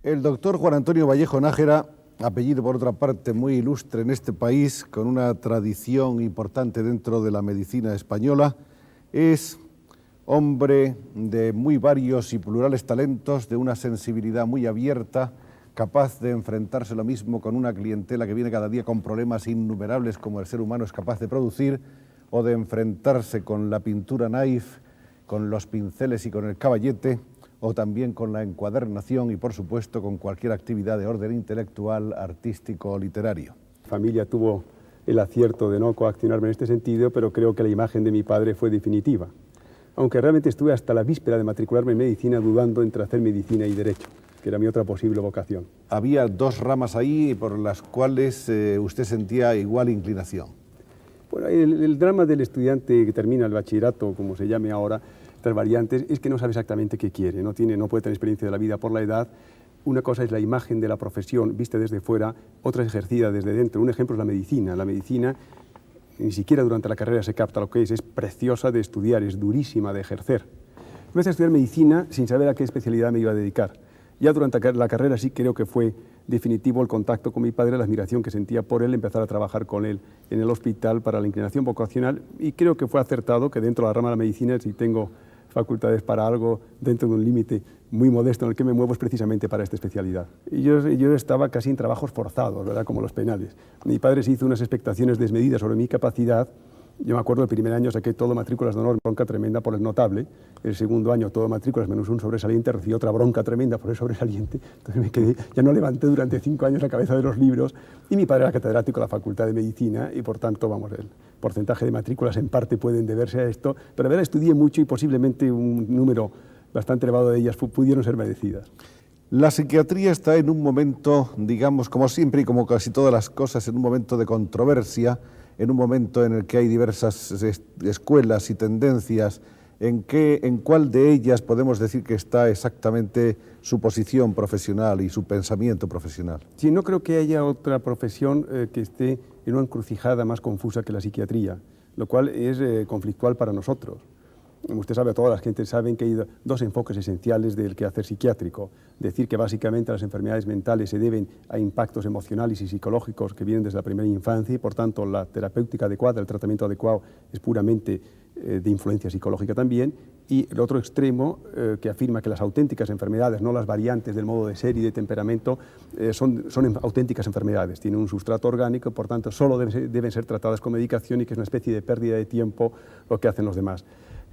El doctor Juan Antonio Vallejo Nájera, apellido por otra parte muy ilustre en este país, con una tradición importante dentro de la medicina española, es hombre de muy varios y plurales talentos, de una sensibilidad muy abierta, capaz de enfrentarse lo mismo con una clientela que viene cada día con problemas innumerables como el ser humano es capaz de producir, o de enfrentarse con la pintura naif, con los pinceles y con el caballete, o también con la encuadernación y, por supuesto, con cualquier actividad de orden intelectual, artístico o literario. Mi familia tuvo el acierto de no coaccionarme en este sentido, pero creo que la imagen de mi padre fue definitiva. Aunque realmente estuve hasta la víspera de matricularme en medicina dudando entre hacer medicina y derecho, que era mi otra posible vocación. Había dos ramas ahí por las cuales usted sentía igual inclinación. Bueno, el drama del estudiante que termina el bachillerato, como se llame ahora, estas variantes, es que no sabe exactamente qué quiere, no puede tener experiencia de la vida por la edad. Una cosa es la imagen de la profesión vista desde fuera, otra es ejercida desde dentro. Un ejemplo es la medicina. La medicina ni siquiera durante la carrera se capta lo que es preciosa de estudiar, es durísima de ejercer. Empecé a estudiar medicina sin saber a qué especialidad me iba a dedicar. Ya durante la carrera sí creo que fue definitivo el contacto con mi padre, la admiración que sentía por él, empezar a trabajar con él en el hospital para la inclinación vocacional, y creo que fue acertado que dentro de la rama de la medicina, si tengo facultades para algo dentro de un límite muy modesto en el que me muevo, es precisamente para esta especialidad. Y yo estaba casi en trabajos forzados, ¿verdad?, como los penales. Mi padre se hizo unas expectaciones desmedidas sobre mi capacidad. Yo me acuerdo, el primer año saqué todo matrículas de honor, bronca tremenda por el notable. El segundo año todo matrículas menos un sobresaliente, recibí otra bronca tremenda por el sobresaliente. Entonces me quedé, ya no levanté durante 5 años la cabeza de los libros. Y mi padre era catedrático de la Facultad de Medicina y por tanto, vamos, el porcentaje de matrículas en parte pueden deberse a esto. Pero de verdad estudié mucho y posiblemente un número bastante elevado de ellas pudieron ser merecidas. La psiquiatría está en un momento, digamos, como siempre y como casi todas las cosas, en un momento de controversia, en un momento en el que hay diversas escuelas y tendencias. ¿En cuál de ellas podemos decir que está exactamente su posición profesional y su pensamiento profesional? Sí, no creo que haya otra profesión que esté en una encrucijada más confusa que la psiquiatría, lo cual es conflictual para nosotros. Usted sabe, toda la gente sabe que hay dos enfoques esenciales del quehacer psiquiátrico. Decir que básicamente las enfermedades mentales se deben a impactos emocionales y psicológicos que vienen desde la primera infancia y por tanto la terapéutica adecuada, el tratamiento adecuado es puramente de influencia psicológica también. Y el otro extremo que afirma que las auténticas enfermedades, no las variantes del modo de ser y de temperamento, son auténticas enfermedades, tienen un sustrato orgánico, por tanto solo deben ser tratadas con medicación y que es una especie de pérdida de tiempo lo que hacen los demás.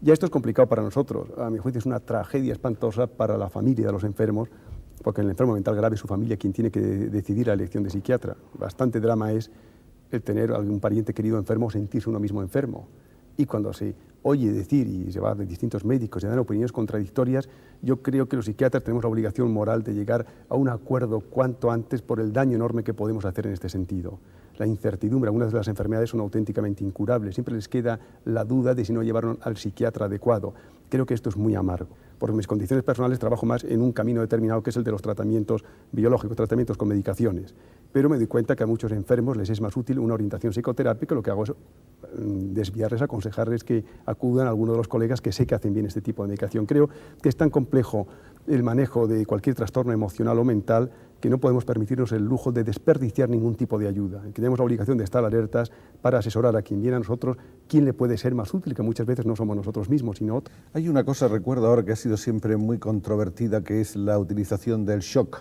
Ya esto es complicado para nosotros, a mi juicio es una tragedia espantosa para la familia de los enfermos, porque en el enfermo mental grave es su familia quien tiene que decidir la elección de psiquiatra. Bastante drama es el tener a algún pariente querido enfermo o sentirse uno mismo enfermo. Y cuando se oye decir y se va de distintos médicos y dan opiniones contradictorias, yo creo que los psiquiatras tenemos la obligación moral de llegar a un acuerdo cuanto antes por el daño enorme que podemos hacer en este sentido. La incertidumbre, algunas de las enfermedades son auténticamente incurables, siempre les queda la duda de si no llevaron al psiquiatra adecuado. Creo que esto es muy amargo. Por mis condiciones personales trabajo más en un camino determinado que es el de los tratamientos biológicos, tratamientos con medicaciones. Pero me doy cuenta que a muchos enfermos les es más útil una orientación psicoterápica, lo que hago es desviarles, aconsejarles que acudan a alguno de los colegas que sé que hacen bien este tipo de medicación. Creo que es tan complejo el manejo de cualquier trastorno emocional o mental que no podemos permitirnos el lujo de desperdiciar ningún tipo de ayuda. Que tenemos la obligación de estar alertas para asesorar a quien viene a nosotros, quién le puede ser más útil, que muchas veces no somos nosotros mismos, sino otros. Hay una cosa, recuerdo ahora, que ha sido siempre muy controvertida, que es la utilización del shock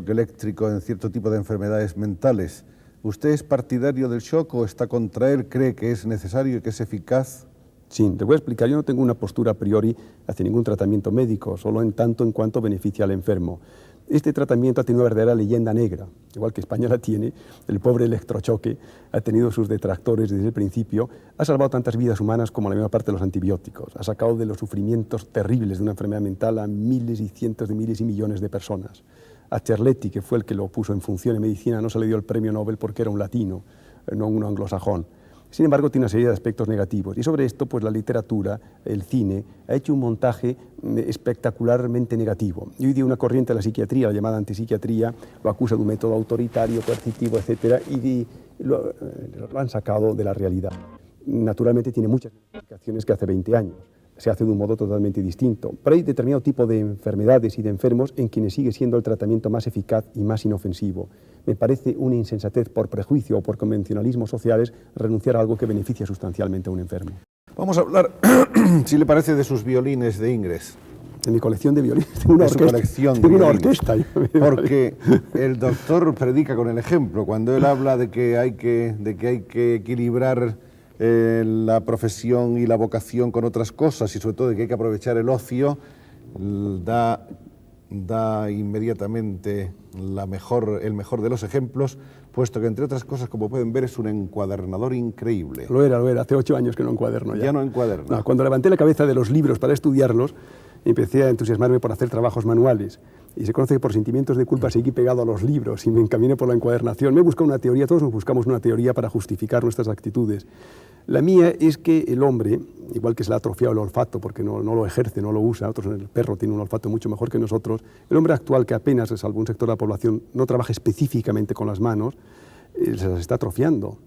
eléctrico en cierto tipo de enfermedades mentales. ¿Usted es partidario del shock o está contra él? ¿Cree que es necesario y que es eficaz? Sí, te voy a explicar. Yo no tengo una postura a priori hacia ningún tratamiento médico, solo en tanto en cuanto beneficia al enfermo. Este tratamiento ha tenido una verdadera leyenda negra, igual que España la tiene. El pobre electrochoque ha tenido sus detractores desde el principio, ha salvado tantas vidas humanas como la misma parte de los antibióticos, ha sacado de los sufrimientos terribles de una enfermedad mental a miles y cientos de miles y millones de personas. A Cerletti, que fue el que lo puso en función en medicina, no se le dio el premio Nobel porque era un latino, no un anglosajón. Sin embargo, tiene una serie de aspectos negativos. Y sobre esto, pues la literatura, el cine, ha hecho un montaje espectacularmente negativo. Y hoy día una corriente de la psiquiatría, la llamada antipsiquiatría, lo acusa de un método autoritario, coercitivo, etc. Y lo han sacado de la realidad. Naturalmente tiene muchas implicaciones que hace 20 años. se hace de un modo totalmente distinto. Pero hay determinado tipo de enfermedades y de enfermos en quienes sigue siendo el tratamiento más eficaz y más inofensivo. Me parece una insensatez por prejuicio o por convencionalismos sociales renunciar a algo que beneficia sustancialmente a un enfermo. Vamos a hablar, si le parece, de sus violines de Ingres. En mi colección de violines tengo una orquesta. Tengo una orquesta. Porque el doctor predica con el ejemplo. Cuando él habla de que hay que equilibrar la profesión y la vocación con otras cosas y sobre todo de que hay que aprovechar el ocio, da inmediatamente el mejor de los ejemplos, puesto que, entre otras cosas, como pueden ver, es un encuadernador increíble. Lo era. Hace 8 años que no encuaderno ya. Ya no encuaderno. No, cuando levanté la cabeza de los libros para estudiarlos, empecé a entusiasmarme por hacer trabajos manuales. Y se conoce que por sentimientos de culpa seguí pegado a los libros y me encaminé por la encuadernación. Me he buscado una teoría, todos nos buscamos una teoría para justificar nuestras actitudes. La mía es que el hombre, igual que se le ha atrofiado el olfato porque no lo ejerce, no lo usa, el perro tiene un olfato mucho mejor que nosotros, el hombre actual, que apenas, salvo un sector de la población, no trabaja específicamente con las manos, se las está atrofiando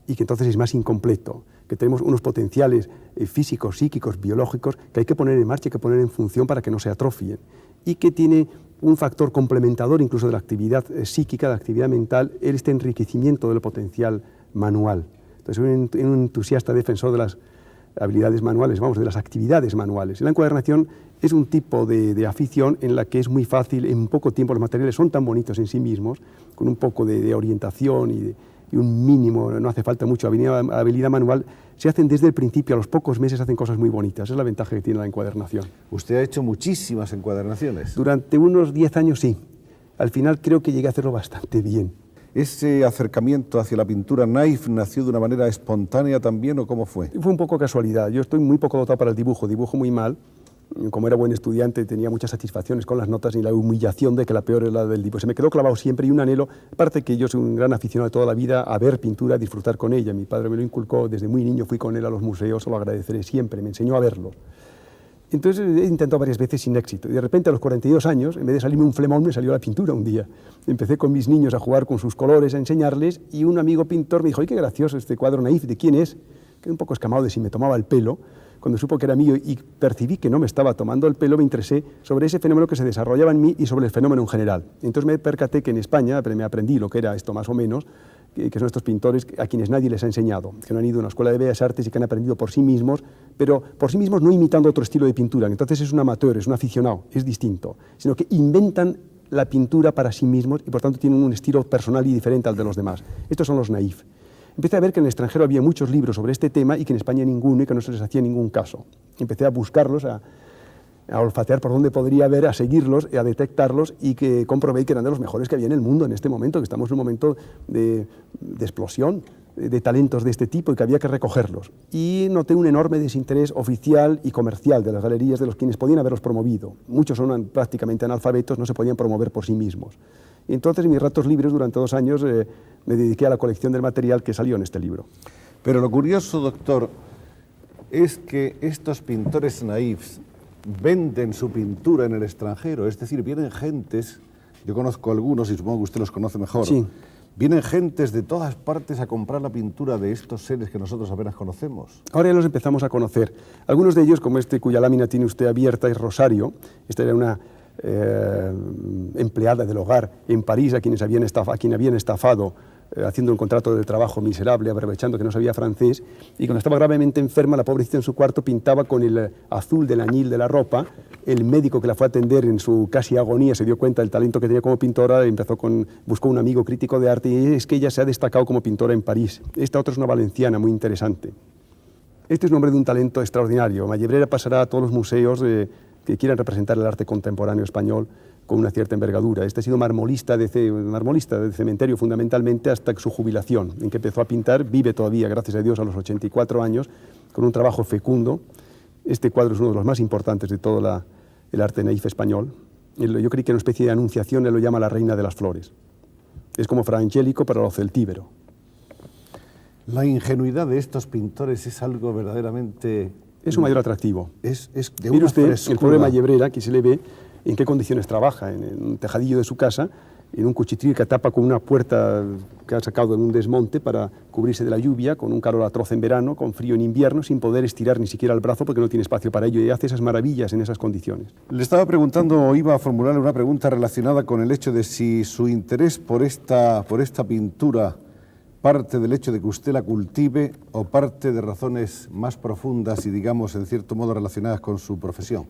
y que entonces es más incompleto, que tenemos unos potenciales físicos, psíquicos, biológicos que hay que poner en marcha, hay que poner en función para que no se atrofien, y que tiene un factor complementador incluso de la actividad psíquica, de la actividad mental, este enriquecimiento del potencial manual. Entonces, soy un entusiasta defensor de las habilidades manuales, de las actividades manuales. La encuadernación es un tipo de afición en la que es muy fácil, en poco tiempo los materiales son tan bonitos en sí mismos, con un poco de orientación y un mínimo, no hace falta mucho habilidad manual, se hacen desde el principio, a los pocos meses hacen cosas muy bonitas. Esa es la ventaja que tiene la encuadernación. Usted ha hecho muchísimas encuadernaciones. Durante unos 10 años sí. Al final creo que llegué a hacerlo bastante bien. ¿Ese acercamiento hacia la pintura naif nació de una manera espontánea también o cómo fue? Fue un poco casualidad. Yo estoy muy poco dotado para el dibujo muy mal. Como era buen estudiante tenía muchas satisfacciones con las notas y la humillación de que la peor era la del dibujo. Se me quedó clavado siempre y un anhelo, aparte que yo soy un gran aficionado de toda la vida a ver pintura, a disfrutar con ella. Mi padre me lo inculcó desde muy niño, fui con él a los museos, se lo agradeceré siempre, me enseñó a verlo. Entonces he intentado varias veces sin éxito y de repente a los 42 años, en vez de salirme un flemón, me salió la pintura un día. Empecé con mis niños a jugar con sus colores, a enseñarles, y un amigo pintor me dijo: ¡ay, qué gracioso este cuadro naif! ¿De quién es? Quedé un poco escamado de si me tomaba el pelo. Cuando supo que era mío y percibí que no me estaba tomando el pelo, me interesé sobre ese fenómeno que se desarrollaba en mí y sobre el fenómeno en general. Entonces me percaté que en España me aprendí lo que era esto más o menos, que son estos pintores a quienes nadie les ha enseñado, que no han ido a una escuela de bellas artes y que han aprendido por sí mismos, pero por sí mismos no imitando otro estilo de pintura. Entonces es un amateur, es un aficionado, es distinto, sino que inventan la pintura para sí mismos y por tanto tienen un estilo personal y diferente al de los demás. Estos son los naif. Empecé a ver que en el extranjero había muchos libros sobre este tema y que en España ninguno, y que no se les hacía ningún caso. Empecé a buscarlos, a olfatear por dónde podría haber, a seguirlos, a detectarlos, y que comprobé que eran de los mejores que había en el mundo en este momento, que estamos en un momento de explosión de talentos de este tipo y que había que recogerlos. Y noté un enorme desinterés oficial y comercial de las galerías, de los quienes podían haberlos promovido. Muchos son prácticamente analfabetos, no se podían promover por sí mismos. Y entonces, en mis ratos libres, durante 2 años, me dediqué a la colección del material que salió en este libro. Pero lo curioso, doctor, es que estos pintores naifs venden su pintura en el extranjero, es decir, vienen gentes, yo conozco algunos y supongo que usted los conoce mejor, sí. Vienen gentes de todas partes a comprar la pintura de estos seres que nosotros apenas conocemos. Ahora ya los empezamos a conocer. Algunos de ellos, como este cuya lámina tiene usted abierta, es Rosario. Esta era una empleada del hogar en París a quien habían estafado haciendo un contrato de trabajo miserable, aprovechando que no sabía francés, y cuando estaba gravemente enferma, la pobrecita en su cuarto pintaba con el azul del añil de la ropa. El médico que la fue a atender en su casi agonía se dio cuenta del talento que tenía como pintora, buscó un amigo crítico de arte, y es que ella se ha destacado como pintora en París. Esta otra es una valenciana muy interesante. Este es un hombre de un talento extraordinario. Mallebrera pasará a todos los museos que quieran representar el arte contemporáneo español con una cierta envergadura. Este ha sido marmolista de cementerio fundamentalmente hasta su jubilación, en que empezó a pintar. Vive todavía, gracias a Dios, a los 84 años, con un trabajo fecundo. Este cuadro es uno de los más importantes de todo el arte naif español. Yo creí que era una especie de anunciación, él lo llama la reina de las flores. Es como Fra Angelico para lo celtíbero. La ingenuidad de estos pintores es algo verdaderamente... Es un mayor atractivo. Es de Mire una usted frescura. el pobre Mallebrera, aquí se le ve en qué condiciones trabaja, en un tejadillo de su casa, en un cuchitril que tapa con una puerta que han sacado en un desmonte para cubrirse de la lluvia, con un calor atroz en verano, con frío en invierno, sin poder estirar ni siquiera el brazo porque no tiene espacio para ello, y hace esas maravillas en esas condiciones. Le estaba preguntando, o iba a formularle una pregunta relacionada con el hecho de si su interés por esta pintura parte del hecho de que usted la cultive o parte de razones más profundas y, digamos, en cierto modo relacionadas con su profesión.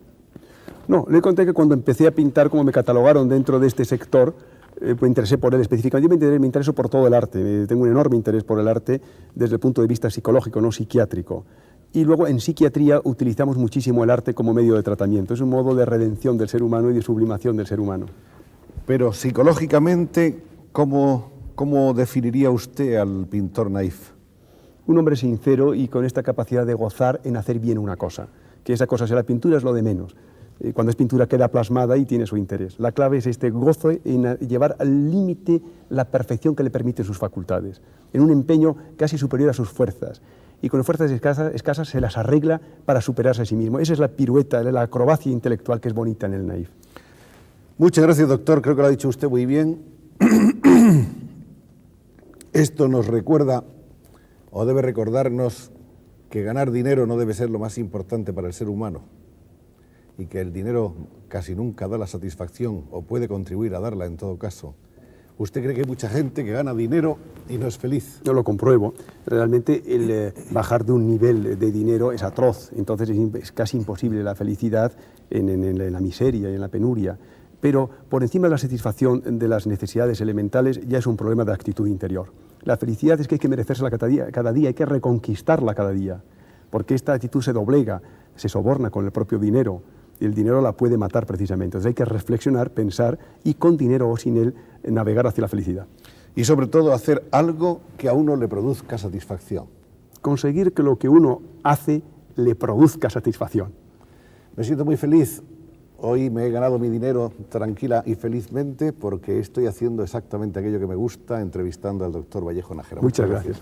No, le conté que cuando empecé a pintar, como me catalogaron dentro de este sector, me interesé por él específicamente. Yo me intereso por todo el arte, tengo un enorme interés por el arte desde el punto de vista psicológico, no psiquiátrico. Y luego en psiquiatría utilizamos muchísimo el arte como medio de tratamiento, es un modo de redención del ser humano y de sublimación del ser humano. Pero psicológicamente, ¿cómo definiría usted al pintor Naif? Un hombre sincero y con esta capacidad de gozar en hacer bien una cosa, que esa cosa sea la pintura es lo de menos. Cuando es pintura queda plasmada y tiene su interés. La clave es este gozo en llevar al límite la perfección que le permite sus facultades, en un empeño casi superior a sus fuerzas. Y con fuerzas escasas se las arregla para superarse a sí mismo. Esa es la pirueta, la acrobacia intelectual que es bonita en el Naif. Muchas gracias, doctor. Creo que lo ha dicho usted muy bien. Esto nos recuerda, o debe recordarnos, que ganar dinero no debe ser lo más importante para el ser humano, y que el dinero casi nunca da la satisfacción, o puede contribuir a darla en todo caso. ¿Usted cree que hay mucha gente que gana dinero y no es feliz? Yo lo compruebo. Realmente el bajar de un nivel de dinero es atroz, entonces es casi imposible la felicidad en la miseria y en la penuria. Pero por encima de la satisfacción de las necesidades elementales ya es un problema de actitud interior. La felicidad es que hay que merecérsela cada día, hay que reconquistarla cada día, porque esta actitud se doblega, se soborna con el propio dinero, y el dinero la puede matar precisamente. Entonces hay que reflexionar, pensar y con dinero o sin él navegar hacia la felicidad. Y sobre todo hacer algo que a uno le produzca satisfacción. Conseguir que lo que uno hace le produzca satisfacción. Me siento muy feliz. Hoy me he ganado mi dinero tranquila y felizmente porque estoy haciendo exactamente aquello que me gusta, entrevistando al doctor Vallejo Nájera. Muchas gracias.